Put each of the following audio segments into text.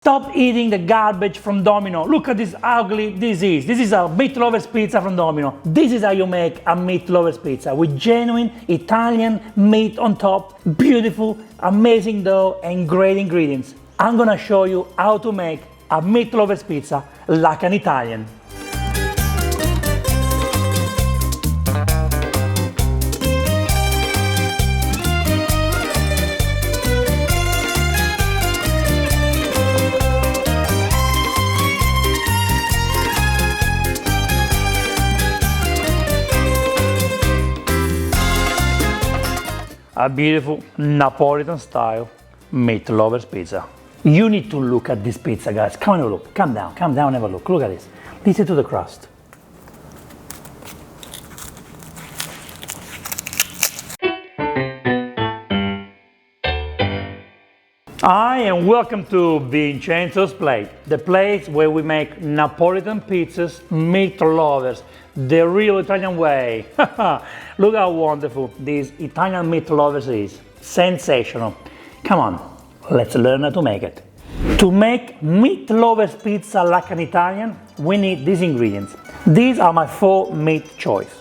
Stop eating the garbage from Domino. Look at this ugly this is. This is a MeatLovers pizza from Domino. This is how you make a MeatLovers pizza with genuine Italian meat on top, beautiful, amazing dough and great ingredients. I'm gonna show you how to make a MeatLovers pizza like an Italian. A beautiful Neapolitan style MeatLovers pizza. You need to look at this pizza, guys. Come on, have a look. Come down, have a look. Look at this. Listen to the crust. Hi and welcome to Vincenzo's Plate, the place where we make Neapolitan pizzas, MeatLovers, the real Italian way. Look how wonderful this Italian MeatLovers is. Sensational. Come on, let's learn how to make it. To make MeatLovers pizza like an Italian, we need these ingredients. These are my 4 meat choice.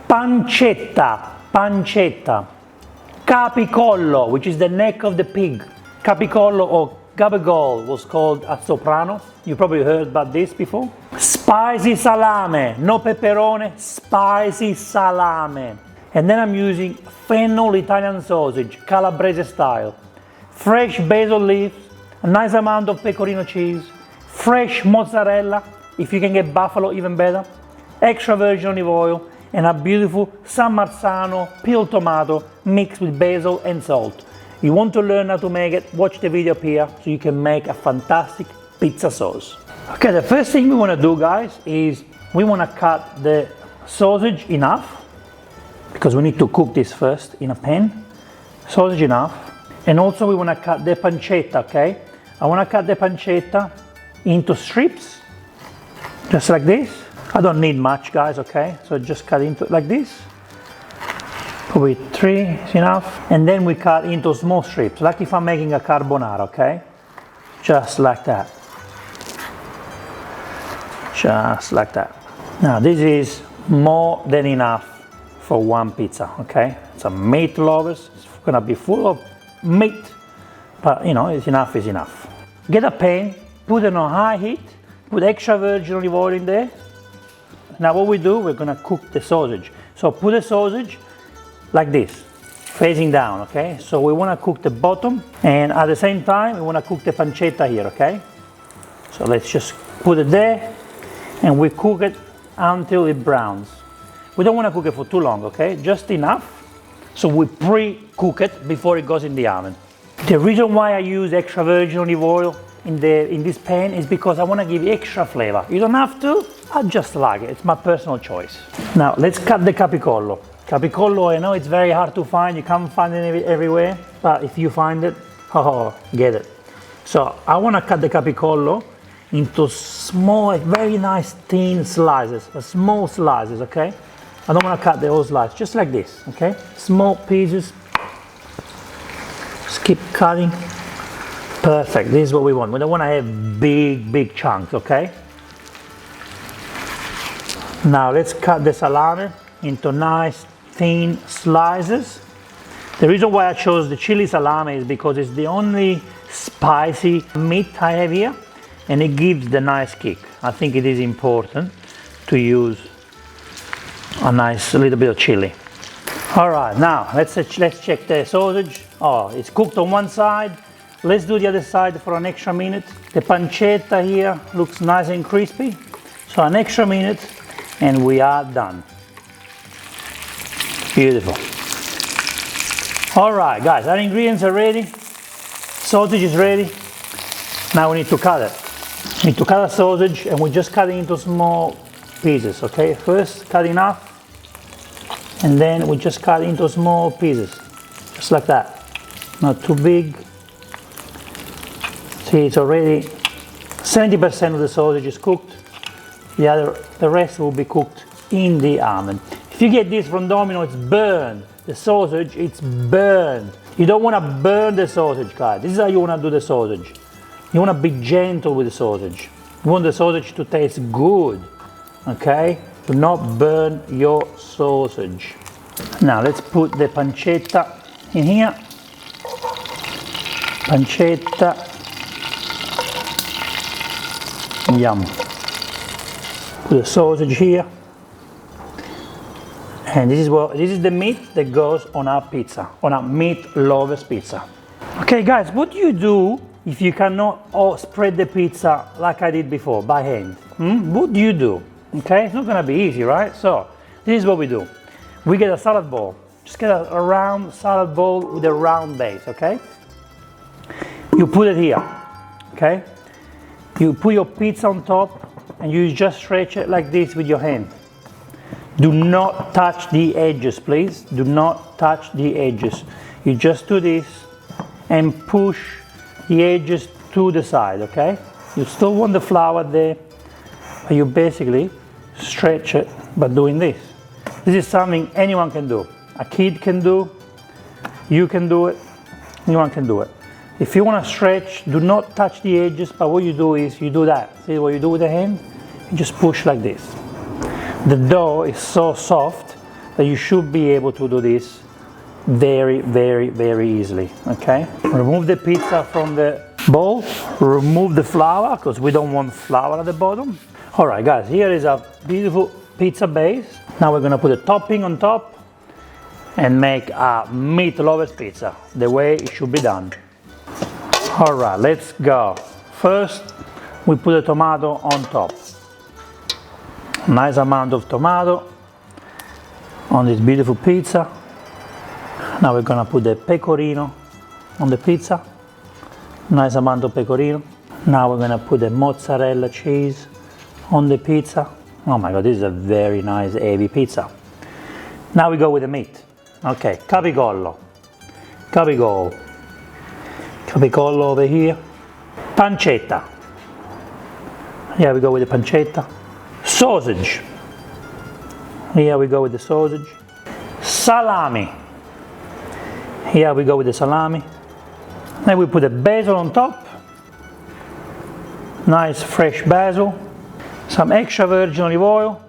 Pancetta, capocollo, which is the neck of the pig. Capocollo or gabagool was called a soprano. You probably heard about this before. Spicy salami, no pepperoni, spicy salami. And then I'm using fennel Italian sausage, Calabrese style. Fresh basil leaves, a nice amount of pecorino cheese, fresh mozzarella, if you can get buffalo even better, extra virgin olive oil, and a beautiful San Marzano peeled tomato mixed with basil and salt. You want to learn how to make it, watch the video up here so you can make a fantastic pizza sauce. Okay, the first thing we want to do, guys, is we want to cut the sausage enough, because we need to cook this first in a pan. Sausage enough. And also we want to cut the pancetta, okay? I want to cut the pancetta into strips, just like this. I don't need much, guys, okay? So just cut into like this. Probably 3 is enough. And then we cut into small strips, like if I'm making a carbonara, okay? Just like that. Just like that. Now this is more than enough for one pizza, okay? It's a MeatLovers. It's gonna be full of meat, but you know, it's enough is enough. Get a pan, put it on high heat, put extra virgin olive oil in there. Now what we do, we're gonna cook the sausage. So put the sausage like this, facing down, okay? So we want to cook the bottom, and at the same time we want to cook the pancetta here, okay? So let's just put it there and we cook it until it browns. We don't want to cook it for too long, okay? Just enough, so we pre-cook it before it goes in the oven. The reason why I use extra virgin olive oil in this pan is because I want to give extra flavor. You don't have to, I just like it. It's my personal choice. Now let's cut the capocollo. Capocollo, I know it's very hard to find, you can't find it everywhere, but if you find it, oh, get it. So I want to cut the capocollo into small, very nice thin slices, small slices, okay? I don't want to cut the whole slice, just like this, okay? Small pieces, just keep cutting. Perfect, this is what we want. We don't want to have big chunks, okay? Now let's cut the salami into nice thin slices. The reason why I chose the chili salami is because it's the only spicy meat I have here, and it gives the nice kick. I think it is important to use a nice little bit of chili. All right, now let's check the sausage. Oh, it's cooked on one side. Let's do the other side for an extra minute. The pancetta here looks nice and crispy. So an extra minute and we are done. Beautiful. All right, guys, our ingredients are ready. Sausage is ready. Now we need to cut it. We need to cut a sausage, and we just cut it into small pieces, okay? First, cut enough, and then we just cut into small pieces, just like that. Not too big. See, it's already 70% of the sausage is cooked. The rest will be cooked in the oven. If you get this from Domino, it's burned. The sausage, it's burned. You don't want to burn the sausage, guys. This is how you want to do the sausage. You want to be gentle with the sausage. You want the sausage to taste good, okay? Do not burn your sausage. Now let's put the pancetta in here. Pancetta. Yum. Put the sausage here. And this is the meat that goes on our pizza, on our MeatLovers pizza. Okay guys, what do you do if you cannot spread the pizza like I did before, by hand? What do you do? Okay, it's not gonna be easy, right? So, this is what we do. We get a salad bowl. Just get a round salad bowl with a round base, okay? You put it here, okay? You put your pizza on top and you just stretch it like this with your hand. Do not touch the edges, please. Do not touch the edges. You just do this and push the edges to the side, okay? You still want the flour there, but you basically stretch it by doing this. This is something anyone can do. A kid can do, you can do it, anyone can do it. If you want to stretch, do not touch the edges, but what you do is you do that. See what you do with the hand? You just push like this. The dough is so soft that you should be able to do this very, very, very easily, okay? Remove the pizza from the bowl, remove the flour, because we don't want flour at the bottom. All right, guys, here is a beautiful pizza base. Now we're gonna put a topping on top and make a MeatLovers pizza, the way it should be done. All right, let's go. First, we put a tomato on top. Nice amount of tomato on this beautiful pizza. Now we're gonna put the pecorino on the pizza. Nice amount of pecorino. Now we're gonna put the mozzarella cheese on the pizza. Oh my God, this is a very nice heavy pizza. Now we go with the meat. Okay, capocollo. Capocollo over here. Pancetta. Here we go with the pancetta. Sausage. Here we go with the sausage. Salami. Here we go with the salami. Then we put the basil on top. Nice fresh basil. Some extra virgin olive oil.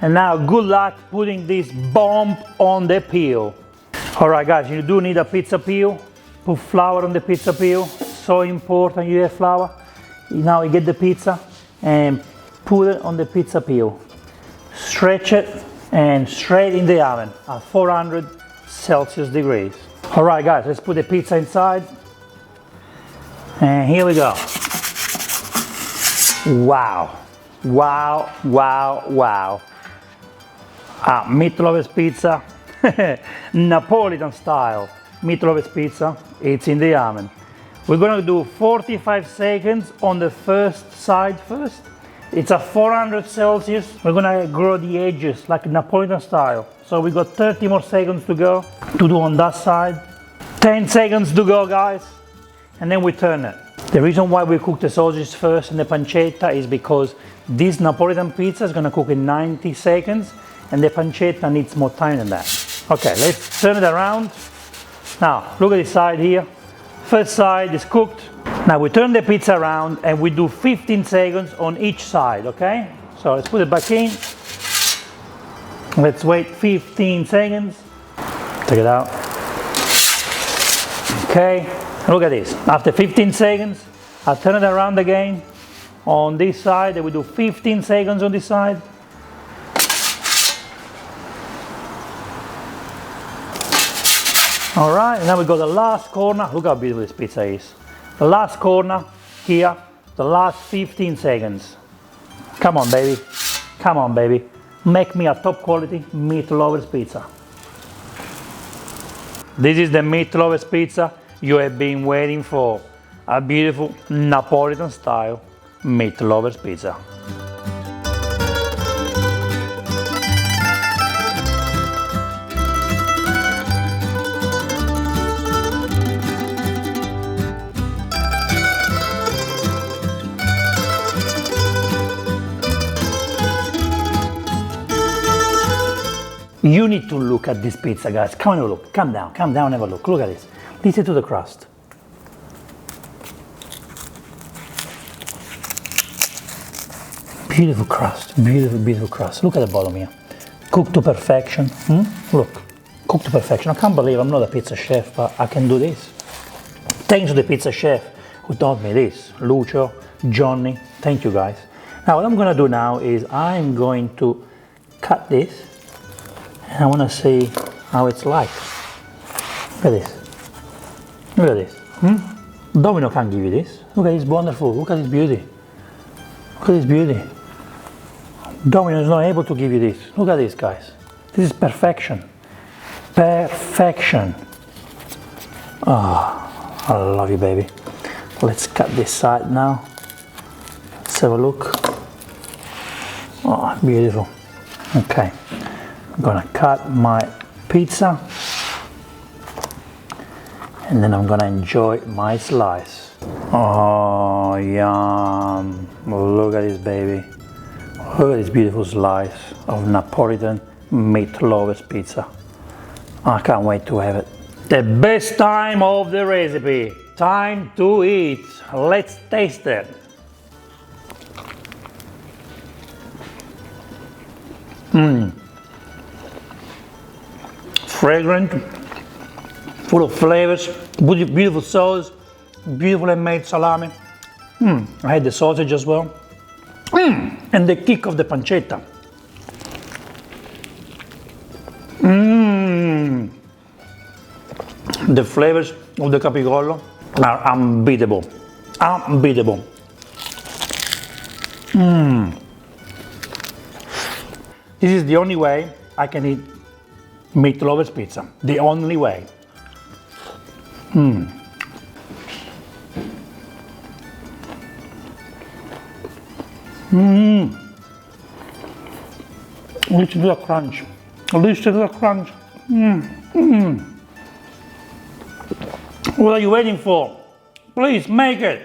And now good luck putting this bomb on the peel. Alright guys, you do need a pizza peel. Put flour on the pizza peel. So important you have flour. Now you get the pizza and put it on the pizza peel. Stretch it and straight in the oven at 400 Celsius degrees. Alright guys, let's put the pizza inside. And here we go. Wow. Wow, wow, wow. MeatLovers pizza, Neapolitan style. MeatLovers pizza, it's in the oven. We're gonna do 45 seconds on the first side first. It's at 400 Celsius. We're gonna grow the edges like Neapolitan style. So we got 30 more seconds to go to do on that side. 10 seconds to go, guys. And then we turn it. The reason why we cook the sausages first and the pancetta is because this Neapolitan pizza is gonna cook in 90 seconds and the pancetta needs more time than that. Okay, let's turn it around. Now, look at this side here. First side is cooked. Now we turn the pizza around and we do 15 seconds on each side, okay? So let's put it back in. Let's wait 15 seconds. Take it out. Okay, look at this. After 15 seconds, I'll turn it around again on this side and we do 15 seconds on this side. All right, and now we go the last corner. Look how beautiful this pizza is. The last corner here, the last 15 seconds. Come on, baby. Come on, baby. Make me a top quality MeatLovers pizza. This is the MeatLovers pizza you have been waiting for. A beautiful Neapolitan style MeatLovers pizza. You need to look at this pizza, guys. Come and have a look. Come down and have a look. Look at this. Listen to the crust. Beautiful crust, beautiful, beautiful crust. Look at the bottom here. Cooked to perfection. Look, cooked to perfection. I can't believe I'm not a pizza chef, but I can do this. Thanks to the pizza chef who taught me this. Lucio, Johnny, thank you guys. Now what I'm gonna do now is I'm going to cut this and I wanna see how it's like. Look at this. Look at this. Domino can't give you this. Look at this wonderful. Look at this beauty. Look at this beauty. Domino is not able to give you this. Look at this, guys. This is perfection. Perfection. Oh, I love you, baby. Let's cut this side now. Let's have a look. Oh, beautiful. Okay. I'm gonna cut my pizza. And then I'm gonna enjoy my slice. Oh, yum. Look at this, baby. Look at this beautiful slice of Napolitan MeatLovers pizza. I can't wait to have it. The best time of the recipe. Time to eat. Let's taste it. Fragrant, full of flavors, beautiful sauce, beautifully made salami. I had the sausage as well. And the kick of the pancetta. The flavors of the capocollo are unbeatable. Unbeatable. This is the only way I can eat MeatLovers pizza. The only way. Listen to the crunch. Listen to the crunch. What are you waiting for? Please make it.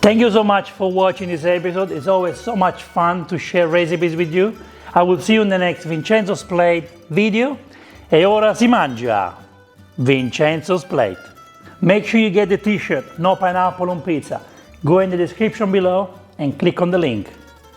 Thank you so much for watching this episode. It's always so much fun to share recipes with you. I will see you in the next Vincenzo's Plate video. E ora si mangia. Vincenzo's Plate. Make sure you get the t-shirt, No Pineapple on Pizza. Go in the description below and click on the link.